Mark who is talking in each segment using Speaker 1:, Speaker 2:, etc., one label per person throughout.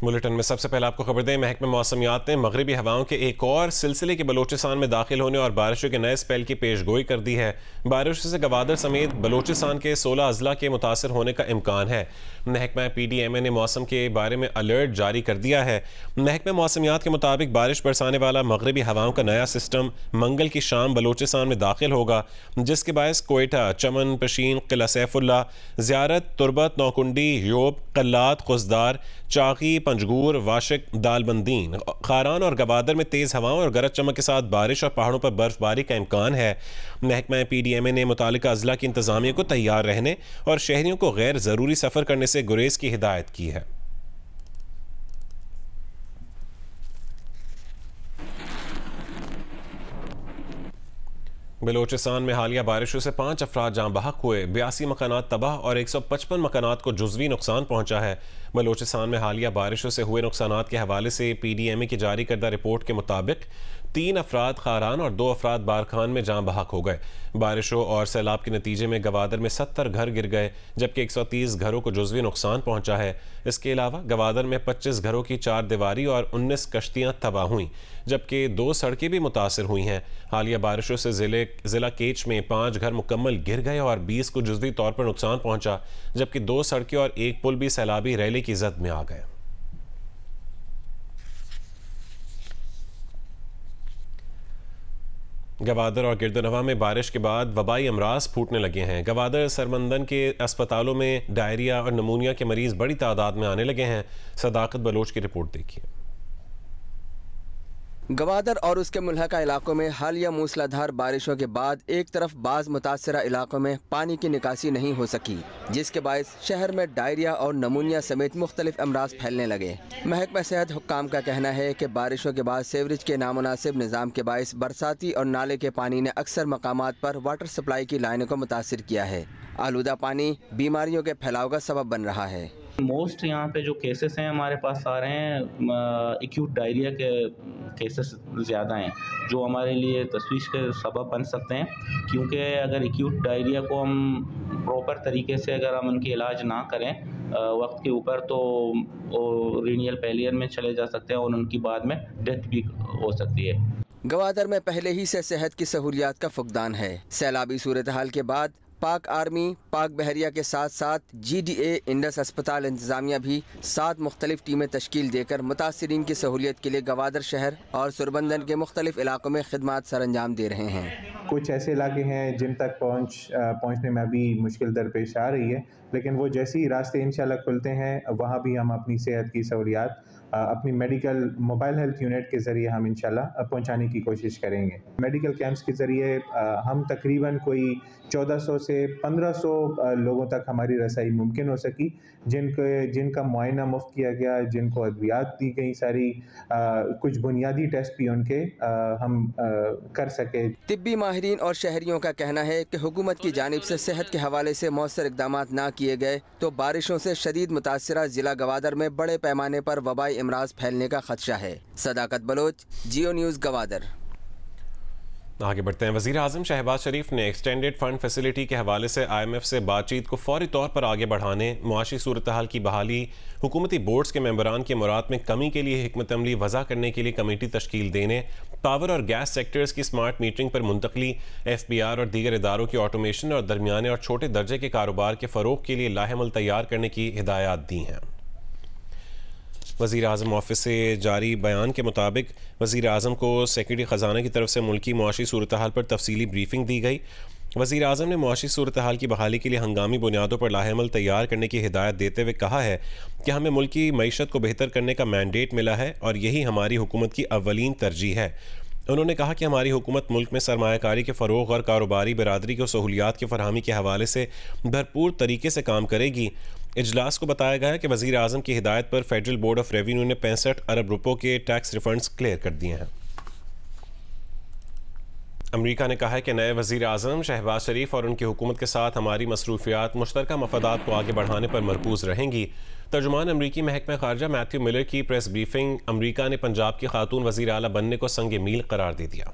Speaker 1: Bulletin में सबसे पहले आपको खबर दें, महकमे मौसमियात ने मगरबी हवाओं के एक और सिलसिले के बलोचिस्तान में दाखिल होने और बारिशों के नए स्पेल की पेशगोई कर दी है। बारिशों से गवादर समेत बलोचिस्तान के 16 अजला के मुतासर होने का इम्कान है। महकमा PDMA ने मौसम के बारे में अलर्ट जारी कर दिया है। महकमे मौसमियात के मुताबिक बारिश बरसाने वाला मगरबी हवाओं का नया सिस्टम मंगल की शाम बलोचिस्तान में दाखिल होगा, जिसके बायस कोयटा, चमन, पशीन, किला सैफुल्ला, ज़ियारत, तुरबत, नौकुंडी, योब, कल्लात, खुजदार, चाकी, पंजगूर, वाशिक, दालबंदीन, खारान और गवादर में तेज़ हवाओं और गरज चमक के साथ बारिश और पहाड़ों पर बर्फबारी का इम्कान है। महकमा PDMA ने मुतालिका अजला की इंतज़ामिया को तैयार रहने और शहरियों को गैर ज़रूरी सफ़र करने से गुरेज की हिदायत की है। बलोचिस्तान में हालिया बारिशों से 5 अफराद जाँ बहक हुए, 82 मकानात तबाह और 155 मकानात को जुज़वी नुकसान पहुँचा है। बलोचिस्तान में हालिया बारिशों से हुए नुकसानात के हवाले से PDMA की जारी करदा रिपोर्ट के मुताबिक 3 अफराद खारान और 2 अफराद बारखान में जाँ बहक हो गए। बारिशों और सैलाब के नतीजे में गवादर में 70 घर गिर गए, जबकि 130 घरों को जुज़वी नुकसान पहुँचा है। इसके अलावा गवादर में 25 घरों की 4 दीवारी और 19 कश्तियाँ तबाह हुईं, जबकि 2 सड़कें भी मुतासर हुई हैं। हालिया बारिशों से ज़िला केच में 5 घर मुकम्मल गिर गए और 20 को जुज़वी तौर पर नुकसान पहुँचा, जबकि 2 सड़कें और 1 पुल भी सैलाबी रैली की जद में आ गए। गवादर और गिरदनवा में बारिश के बाद वबाई अमराज फूटने लगे हैं। गवादर सरमंदन के अस्पतालों में डायरिया और नमूनिया के मरीज बड़ी तादाद में आने लगे हैं। सदाकत बलोच की रिपोर्ट देखिए।
Speaker 2: गवादर और उसके मुल्हका इलाकों में हालिया मूसलाधार बारिशों के बाद एक तरफ बाज मुतासरा इलाकों में पानी की निकासी नहीं हो सकी, जिसके बायस शहर में डायरिया और नमूनिया समेत मुख्तलिफ अमराज फैलने लगे। महकमा सेहत हुक्काम का कहना है कि बारिशों के बाद सीवरेज के नामुनासिब निज़ाम के बायस बरसाती और नाले के पानी ने अक्सर मकामात पर वाटर सप्लाई की लाइनों को मुतासिर किया है। आलूदा पानी बीमारियों के फैलाव का सबब बन रहा है।
Speaker 3: मोस्ट यहाँ पे जो केसेस हैं हमारे पास आ रहे हैं, एक्यूट डायरिया के केसेस ज़्यादा हैं, जो हमारे लिए तशवीश के सबब बन सकते हैं, क्योंकि अगर एक्यूट डायरिया को हम प्रॉपर तरीके से अगर हम उनकी इलाज ना करें वक्त के ऊपर, तो रीनियल फेलियर में चले जा सकते हैं और उनकी बाद में डेथ भी हो सकती है।
Speaker 2: गवादर में पहले ही से सेहत की सहूलियात का फुकदान है। सैलाबी सूरत हाल के बाद पाक आर्मी, पाक बहरिया के साथ साथ GDA, इंडस अस्पताल इंतजामिया भी 7 मुख्तलिफ टीमें तश्कील देकर मुतासरीन की सहूलियत के लिए गवादर शहर और सुरबंदन के मुख्तलिफ इलाकों में खिदमात सर अंजाम दे रहे हैं।
Speaker 4: कुछ ऐसे इलाके हैं जिन तक पहुँचने में अभी मुश्किल दरपेश आ रही है, लेकिन वो जैसे ही रास्ते इंशाल्लाह खुलते हैं, वहाँ भी हम अपनी सेहत की सहूलियात अपनी मेडिकल मोबाइल हेल्थ यूनिट के ज़रिए हम इंशाल्लाह पहुँचाने की कोशिश करेंगे। मेडिकल कैंप्स के ज़रिए हम तकरीबन कोई 1400 से 1500 लोगों तक हमारी रसाई मुमकिन हो सकी, जिनका मुआयना मुफ्त किया गया, जिनको अद्वियात दी गई, सारी कुछ बुनियादी टेस्ट भी उनके हम कर सके।
Speaker 2: तिब्बी माहिरीन और शहरियों का कहना है कि हुकूमत की जानिब से सेहत के हवाले से मौसर इकदाम ना किए गए तो बारिशों से शदीद मुतासरा ज़िला गवादर में बड़े पैमाने पर वबाई अमराज फैलने का खदशा है। सदाकत बलोच, जियो न्यूज़, गवादर।
Speaker 1: आगे बढ़ते हैं। वज़ीर आज़म शहबाज शरीफ ने एक्सटेंडेड फंड फैसिलिटी के हवाले से IMF से बातचीत को फौरी तौर पर आगे बढ़ाने, मुआशी सूरत हाल की बहाली, हुकूमती बोर्ड्स के मेंबरान के मुराद में कमी के लिए हिकमत अमली वज़ा करने के लिए कमेटी तश्कील देने, पावर और गैस सेक्टर्स की स्मार्ट मीटरिंग पर मुंतकली, FBR और दीगर इदारों की ऑटोमेशन और दरमियाने और छोटे दर्जे के कारोबार के फ़रोग के लिए लाहेमल तैयार करने की हिदायत दी हैं। वज़ीर आज़म ऑफिस से जारी बयान के मुताबिक वज़ीर आज़म को सेक्रेटरी ख़जाना की तरफ से मुल्की मुआशी सूरत हाल पर तफसीली ब्रीफिंग दी गई। वज़ीर आज़म ने मुआशी सूरत हाल की बहाली के लिए हंगामी बुनियादों पर लाहेमल तैयार करने की हिदायत देते हुए कहा है कि हमें मुल्क की मईशत को बेहतर करने का मैंडेट मिला है और यही हमारी हुकूमत की अव्वलीन तरजीह है। उन्होंने कहा कि हमारी हुकूमत मुल्क में सरमायाकारी के फ़रोग़ और कारोबारी बरादरी को सहूलियात की फरहमी के हवाले से भरपूर तरीके से काम करेगी। इजलास को बताया गया कि वज़ीर आज़म की हिदायत पर फेडरल बोर्ड ऑफ रेवेन्यू ने 65 अरब रुपयों के टैक्स रिफंड्स क्लियर कर दिए हैं। अमरीका ने कहा है कि नए वज़ीर आज़म शहबाज शरीफ और उनकी हुकूमत के साथ हमारी मसरूफियात मुश्तरका मफादात को आगे बढ़ाने पर मरकूज़ रहेंगी। तर्जुमान अमरीकी महकमा खारजा मैथ्यू मिलर की प्रेस ब्रीफिंग, अमरीका ने पंजाब की खातून वज़ीर आला बनने को संग मील करार दे दिया।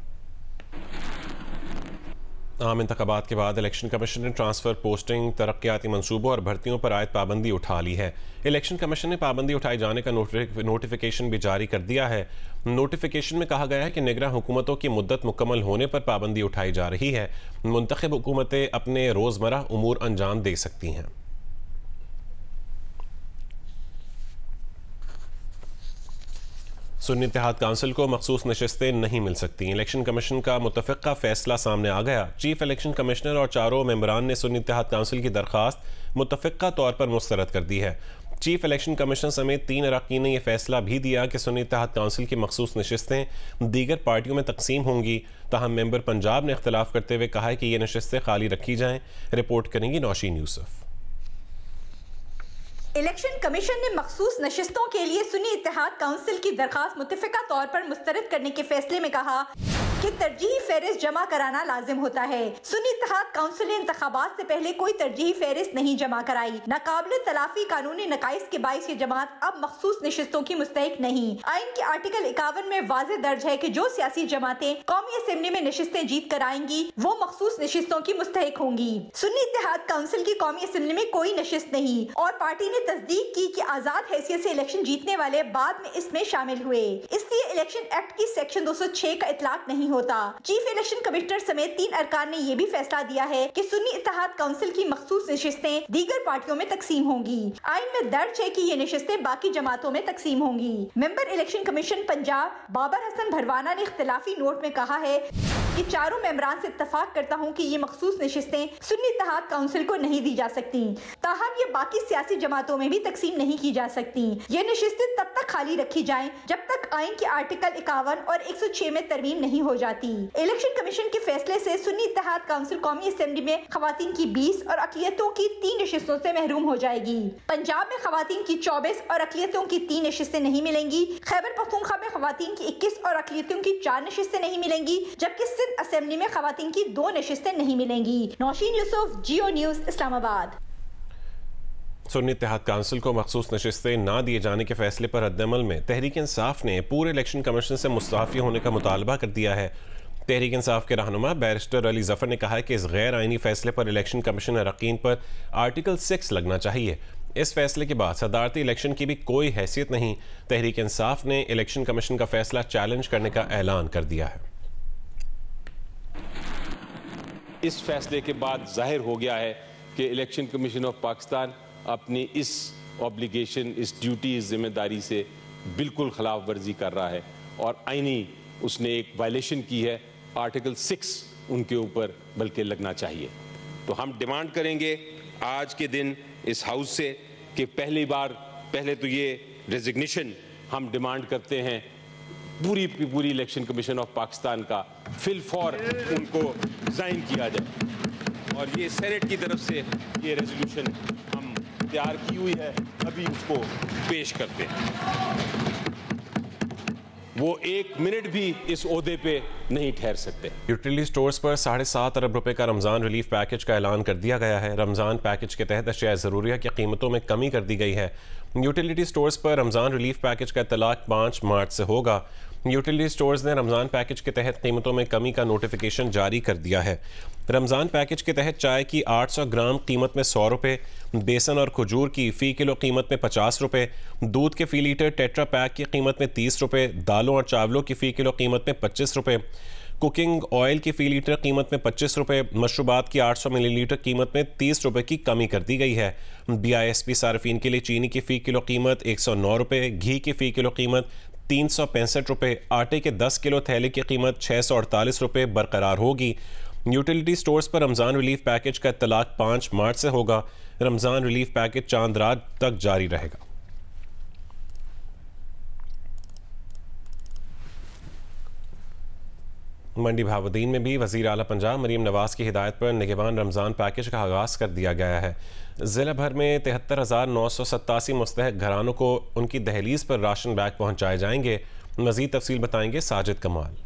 Speaker 1: आम इंतखाबात के बाद इलेक्शन कमीशन ने ट्रांसफ़र, पोस्टिंग, तरक्याती मनसूबों और भर्तियों पर आयद पाबंदी उठा ली है। इलेक्शन कमीशन ने पाबंदी उठाए जाने का नोटिफिकेशन भी जारी कर दिया है। नोटिफिकेशन में कहा गया है कि निगरां हुकूमतों की मुद्दत मुकम्मल होने पर पाबंदी उठाई जा रही है। मुंतखब हुकूमतें अपने रोज़मर्रा उमूर अंजाम दे सकती हैं। सुन्नी इत्तेहाद काउंसिल को मखसूस नशिस्तें नहीं मिल सकती। इलेक्शन कमीशन का मुतफ़िक़ा फ़ैसला सामने आ गया। चीफ इलेक्शन कमिश्नर और चारों मेंबरान ने सुन्नी इत्तेहाद काउंसिल की दरख्वास्त मुतफ़िक़ा तौर पर मुस्तरद कर दी है। चीफ इलेक्शन कमिश्नर समेत 3 अरकान ने यह फैसला भी दिया कि सुन्नी इत्तेहाद काउंसिल की मखसूस नशिस्तें दीगर पार्टियों में तकसीम होंगी। ताहम मेंबर पंजाब ने इख्तलाफ करते हुए कहा है कि ये नशिस्तें खाली रखी जाएँ। रिपोर्ट करेंगी नौशीन यूसुफ।
Speaker 5: इलेक्शन कमीशन ने मखसूस नशिस्तों के लिए सुन्नी इत्तेहाद काउंसिल की दरखास्त मुतफ़िक़ा तौर पर मुस्तरद करने के फैसले में कहा कि तरजीही फहरिस्त जमा कराना लाजिम होता है। सुन्नी इत्तेहाद काउंसिल ने इंतखाबात से पहले कोई तरजीही फहरिस्त नहीं जमा कराई। नाकाबिल तलाफी कानूनी नकाइस के बाइस ये जमात अब मखसूस नशिस्तों की मुस्तहिक नहीं। आइन के आर्टिकल 51 में वाज़ेह दर्ज है कि जो सियासी जमातें कौमी असेंबली में नशिस्तें जीत कर आएंगी वो मखसूस नशिस्तों की मुस्तहिक होंगी। सुन्नी इत्तेहाद काउंसिल की कौमी असेंबली में कोई नशिस्त नहीं और पार्टी ने तस्दीक की कि आजाद हैसियत से इलेक्शन जीतने वाले बाद में इसमें शामिल हुए, इसलिए इलेक्शन एक्ट की सेक्शन 206 का इतलाक नहीं होता। चीफ इलेक्शन कमिश्नर समेत 3 अरकान ने यह भी फैसला दिया है कि सुन्नी इत्तेहाद काउंसिल की मखसूस नशिस्तें दीगर पार्टियों में तकसीम होंगी। आइन में दर्ज है कि ये नशिस्तें बाकी जमातों में तकसीम होंगी। Member election commission Punjab Babar Hasan Bharwana ने इख्तिलाफी नोट में कहा है कि चारों मेंबरान से इत्तफाक करता हूँ कि ये मखसूस नशिस्तें सुन्नी इत्तेहाद काउंसिल को नहीं दी जा सकती। ताहम ये बाकी सियासी जमातों में भी तकसीम नहीं की जा सकती। ये नशिस्तें तब तक खाली रखी जाएं जब तक आइन के आर्टिकल 51 और 106 में तरमीम नहीं हो जाती। इलेक्शन कमीशन के फैसले से सुन्नी इत्तेहाद काउंसिल कौमी असेंबली में खवातीन की 20 और अक़लियतों की 3 नशिस्तों से महरूम हो जाएगी। पंजाब में खवातीन की 24 और अक़लियतों की 3 नशिस्तें नहीं मिलेंगी। खैबर पख्तूनख्वा में खवातीन की 21 और अक़लियतों की 4 नशिस्तें नहीं मिलेंगी, जबकि सिंध असेंबली में खवातीन की 2 नशिस्तें नहीं मिलेंगी। नौशीन यूसुफ, जियो न्यूज़, इस्लामाबाद।
Speaker 1: सुन्नी इत्तेहाद काउंसिल को मखसूस नशिस्तें ना दिए जाने के फैसले पर रद्दअमल में तहरीक इंसाफ ने पूरे इलेक्शन कमीशन से मुस्तफ़ी होने का मुतालबा कर दिया है। तहरीक इंसाफ के रहनुमा बैरिस्टर अली जफ़र ने कहा है कि इस गैर आइनी फैसले पर इलेक्शन कमीशन अरकान पर आर्टिकल 6 लगना चाहिए। इस फैसले के बाद सदारती इलेक्शन की भी कोई हैसियत नहीं। तहरीक इंसाफ ने इलेक्शन कमीशन का फैसला चैलेंज करने का ऐलान कर दिया है।
Speaker 6: इस फैसले के बाद जाहिर हो गया है कि इलेक्शन कमीशन ऑफ पाकिस्तान अपनी इस ऑब्लिगेशन, इस ड्यूटी, इस जिम्मेदारी से बिल्कुल खिलाफ वर्जी कर रहा है और आईनी उसने एक वायलेशन की है। आर्टिकल 6 उनके ऊपर बल्कि लगना चाहिए। तो हम डिमांड करेंगे आज के दिन इस हाउस से कि पहले तो ये रेजिग्नेशन हम डिमांड करते हैं पूरी इलेक्शन कमीशन ऑफ पाकिस्तान का फिल फॉर उनको रिजाइन किया जाए और ये सेनेट की तरफ से ये रेजोल्यूशन हम तैयार की हुई है, अभी उसको पेश करते हैं। वो 1 मिनट भी इस ओहदे पे नहीं ठहर सकते।
Speaker 1: यूटिलिटी स्टोर्स पर 7.5 अरब रुपए का रमज़ान रिलीफ पैकेज का ऐलान कर दिया गया है। रमज़ान पैकेज के तहत अशिया ज़रूरिया की कीमतों में कमी कर दी गई है। यूटिलिटी स्टोर्स पर रमज़ान रिलीफ पैकेज का इतलाक 5 मार्च से होगा। यूटिलिटी स्टोर्स ने रमज़ान पैकेज के तहत कीमतों में कमी का नोटिफिकेशन जारी कर दिया है। रमज़ान पैकेज के तहत चाय की 800 ग्राम कीमत में 100 रुपये, बेसन और खजूर की फ़ी किलो कीमत में 50 रुपये, दूध के फ़ी लीटर टेट्रा पैक की कीमत में 30 रुपये, दालों और चावलों की फ़ी किलो कीमत में 25 रुपये, कुकिंग ऑयल की फ़ी लीटर कीमत में 25 रुपये, मशरूबात की 800 मिलीलीटर कीमत में 30 रुपये की कमी कर दी गई है। BISP सार्फिन के लिए चीनी की फ़ी किलो कीमत 109 रुपये, घी की फ़ी किलो कीमत 365 रुपये, आटे के 10 किलो थैले की कीमत 648 रुपये बरकरार होगी। यूटिलिटी स्टोर्स पर रमज़ान रिलीफ पैकेज का इतलाक 5 मार्च से होगा। रमज़ान रिलीफ पैकेज चांद रात तक जारी रहेगा। मंडी भावुद्दीन में भी वज़ीर आला पंजाब मरीम नवाज की हिदायत पर निगहबान रमज़ान पैकेज का आगाज़ कर दिया गया है। ज़िला भर में 73,987 मुस्तहक घरानों को उनकी दहलीज पर राशन बैग पहुँचाए जाएंगे। मज़ीद तफसील बताएंगे साजिद कमाल।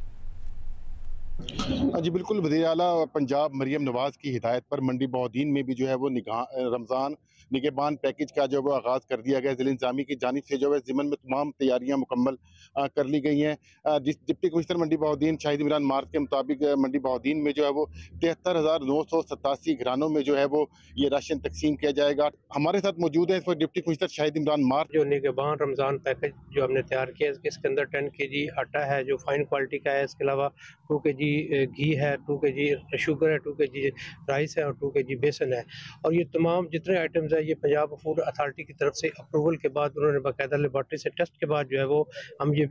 Speaker 7: जी बिल्कुल, वज़ीर आला पंजाब मरीम नवाज़ की हिदायत पर मंडी भावुद्दीन में भी जो है वो रमज़ान निगहबान पैकेज का जो है आगाज़ कर दिया गया। ज़िला इंतज़ामिया की जानिब से जो है ज़िमन में तमाम तैयारियाँ मुकम्मल कर ली गई हैं। डिप्टी कमिश्नर मंडी बहाउद्दीन शाहिद इमरान मार्च के मुताबिक मंडी बहाउद्दीन में जो है वो 73,987 घरानों में जो है वो ये राशन तकसीम किया जाएगा। हमारे साथ मौजूद है इस वक्त डिप्टी कमिश्नर शाहिद इमरान मार्च।
Speaker 8: जो निगहबान रमज़ान पैकेज जो हमने तैयार किया है, इसके अंदर 10 kg आटा है जो फाइन क्वालिटी का है, इसके अलावा 2 kg घी है, 2 kg शुगर है, 2 kg राइस है और 2 kg बेसन है। और ये तमाम जितने आइटम्स है ये पंजाब फूड अथॉरिटी की तरफ से अप्रूवल के बाद उन्होंने बाकायदा लेबॉर्ट्री से टेस्ट के बाद जो है वो हम ये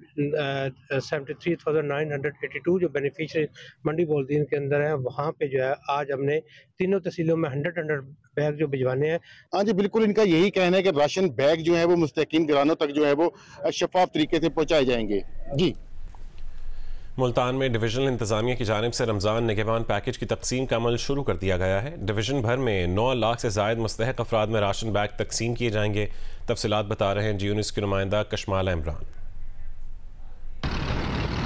Speaker 8: 73,982 जो बेनिफिशरी मंडी बहाउद्दीन के अंदर है वहाँ पे जो है आज हमने तीनों तहसीलों में 100 बैग जो भिजवाने हैं।
Speaker 7: हाँ जी बिल्कुल, इनका यही कहना है कि राशन बैग जो है वो मुस्तकीन घरानों तक जो है वो शफाफ तरीके से पहुँचाए जाएंगे। जी
Speaker 1: मुल्तान में डिवीजनल इंतजामिया की जानिब से रमज़ान निगहबान पैकेज की तकसीम का अमल शुरू कर दिया गया है। डिवीजन भर में 9 लाख से ज़ायद मुस्तहक़ अफराद में राशन बैग तकसीम किए जाएंगे। तफसीलात बता रहे हैं जी न्यूज़ की नुमाइंदा कशमाला इमरान।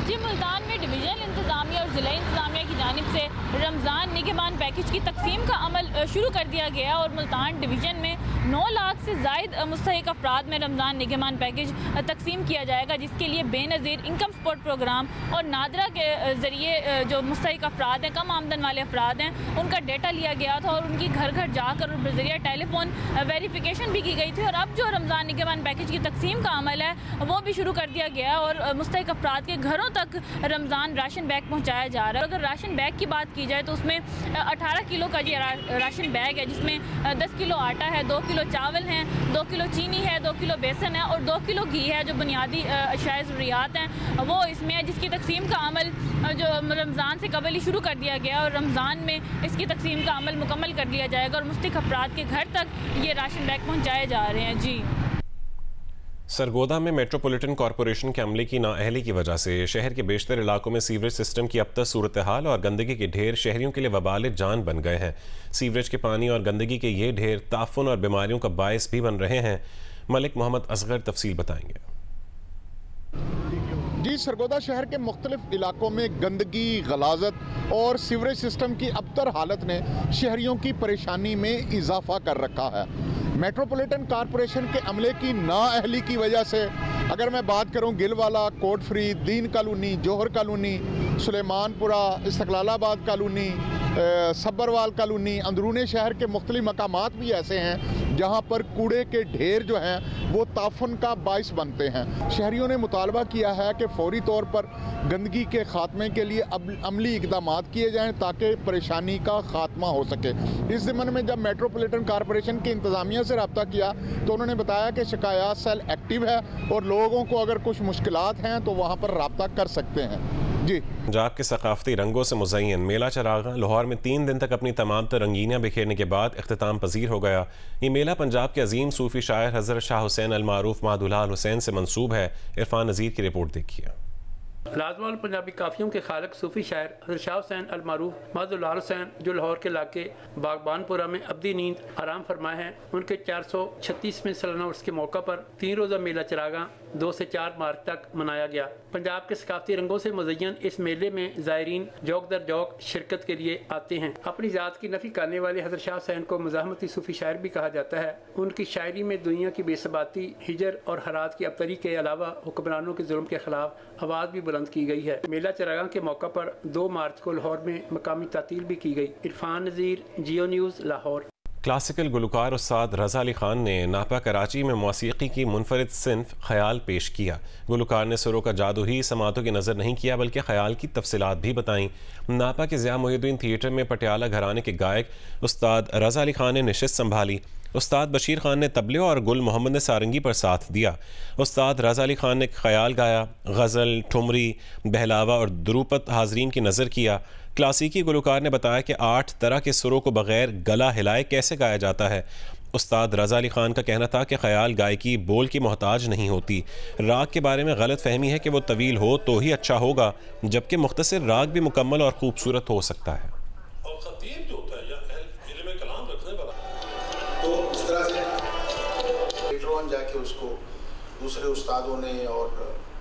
Speaker 9: जी मुल्तान में डिवीजनल इंतजामिया और ज़िला इंतजामिया की जानिब से रमज़ान निगहबान पैकेज की तकसीम का अमल शुरू कर दिया गया और मुल्तान डिवीज़न में 9 लाख से ज़ायद मुस्तहिक अफराद में रमज़ान निगहबान पैकेज तकसीम किया जाएगा, जिसके लिए बेनज़ीर इनकम सपोर्ट प्रोग्राम और नादरा के ज़रिए जो मुस्तहिक अफराद हैं, कम आमदन वाले अफराद हैं, उनका डेटा लिया गया था और उनकी घर घर जाकर और बज़रिया टेलीफोन वेरिफिकेशन भी की गई थी। और अब जो रमज़ान निगहबान पैकेज की तकसीम का अमल है वो भी शुरू कर दिया गया और मुस्तहिक अफराद के घरों तक रमज़ान राशन बैग पहुँचाया जा रहा है। अगर राशन बैग की बात की जाए तो उसमें 18 किलो का ये राशन बैग है, जिसमें 10 किलो आटा है, 2 किलो चावल हैं, 2 किलो चीनी है, 2 किलो बेसन है और 2 किलो घी है, जो बुनियादी अशिया ज़रूरियात हैं वो इसमें है, जिसकी तकसीम का अमल जो रमज़ान से कबल ही शुरू कर दिया गया और रमज़ान में इसकी तकसीम का अमल मुकम्मल कर लिया जाएगा और मुस्तहिक अफराद के घर तक ये राशन बैग पहुँचाए जा रहे हैं। जी
Speaker 1: सरगोदा में मेट्रोपॉलिटन कॉरपोरेशन के अमले की नाअहली की वजह से शहर के बेशतर इलाकों में सीवरेज सिस्टम की अब तक सूरत हाल और गंदगी के ढेर शहरियों के लिए वबाल जान बन गए हैं। सीवरेज के पानी और गंदगी के ये ढेर ताफुन और बीमारियों का बायस भी बन रहे हैं। मलिक मोहम्मद असगर तफसील बताएंगे।
Speaker 10: जी सरगोदा शहर के मुख्तलिफ इलाकों में गंदगी, गलाजत और सीवरेज सिस्टम की अबतर हालत ने शहरियों की परेशानी में इजाफा कर रखा है। मेट्रोपॉलिटन कॉरपोरेशन के अमले की नाअहली की वजह से अगर मैं बात करूं गिलवाला, कोटफ्री, दीन कॉलोनी, जौहर कॉलोनी, सुलेमानपुरा, इस्तकलालाबाद कॉलोनी, सब्बरवाल कॉलोनी, अंदरूनी शहर के मुख्तलिफ मकामात भी ऐसे हैं जहां पर कूड़े के ढेर जो हैं वो ताफुन का बाइस बनते हैं। शहरियों ने मुतालबा किया है कि फौरी तौर पर गंदगी के खात्मे के लिए अमली इकदाम किए जाएं ताकि परेशानी का खात्मा हो सके। इस ज़िम्मन में जब मेट्रोपॉलिटन कॉरपोरेशन की इंतज़ामिया से रब्ता किया तो उन्होंने बताया कि शिकायत सेल एक्टिव है और लोगों को अगर कुछ मुश्किलात हैं तो वहाँ पर रब्ता कर सकते हैं। जी
Speaker 1: पंजाब के सकाफती रंगों से मुज़य्यन मेला चरागा लाहौर में 3 दिन तक अपनी तमाम तर रंगीनियाँ बिखेरने के बाद इख्तिताम पजीर हो गया। ये मेला पंजाब के अजीम सूफ़ी शायर हज़रत शाह हुसैन अल मारूफ मादुल्लाह अल हुसैन से मंसूब है। इरफान नज़ीर की रिपोर्ट देखिए।
Speaker 11: लाजवाल पंजाबी काफ़ियों के खालक सूफ़ी शायर हज़रत शाह हुसैन अल मारूफ मादुल्लाह अल हुसैन जो लाहौर के इलाके बागबानपुरा में अब्दी नींद आराम फरमाए हैं, उनके 436वें सालाना उर्स के मौका पर 3 रोज़ा मेला चरागा 2 से 4 मार्च तक मनाया गया। पंजाब के सकाफती रंगों से मुज़य्यन इस मेले में ज़ायरीन जौक दर जौक शिरकत के लिए आते हैं। अपनी ज़ात की नफ़ी करने वाले हज़रत शाह हुसैन को मुज़ाहमती सूफ़ी शायर भी कहा जाता है। उनकी शायरी में दुनिया की बेसबाती, हिजर और हरात की अबतरी के अलावा हुक्मरानों के जुल्म के खिलाफ आवाज़ भी बुलंद की गई है। मेला चरागा के मौका पर 2 मार्च को लाहौर में मकामी तातील भी की गई। इरफान नज़ीर, जियो न्यूज़, लाहौर।
Speaker 1: क्लासिकल गुलकार उस्ताद रज़ा अली खान ने नापा कराची में मौसीकी की मुनफरिद सिन्फ ख्याल पेश किया। गुलकार ने सुरों का जादू ही समातों की नज़र नहीं किया बल्कि ख्याल की तफसीलात भी बताईं। नापा के ज़िया मोहिउद्दीन थिएटर में पटियाला घराने के गायक उस्ताद रज़ा अली खान ने नशिस्त संभाली। उस्ताद बशीर खान ने तबले और गुल मोहम्मद ने सारंगी पर साथ दिया। उस्ताद रज़ा अली खान ने ख्याल गाया, गज़ल, ठुमरी, बहलावा और द्रुपद हाजरीन की नज़र किया। क्लासिकी गुलकार ने बताया कि 8 तरह के सुरों को बग़ैर गला हिलाए कैसे गाया जाता है। उस्ताद रज़ा अली खान का कहना था कि ख्याल गायकी बोल की मोहताज नहीं होती। राग के बारे में गलत फहमी है कि वो तवील हो तो ही अच्छा होगा, जबकि मुख्तसर राग भी मुकम्मल और खूबसूरत हो सकता है।
Speaker 12: और खतीब जो होता है या इल्म में कलाम रखने वाला, तो इस तरह से लेटर ऑन जाके उसको दूसरे उस्तादों ने और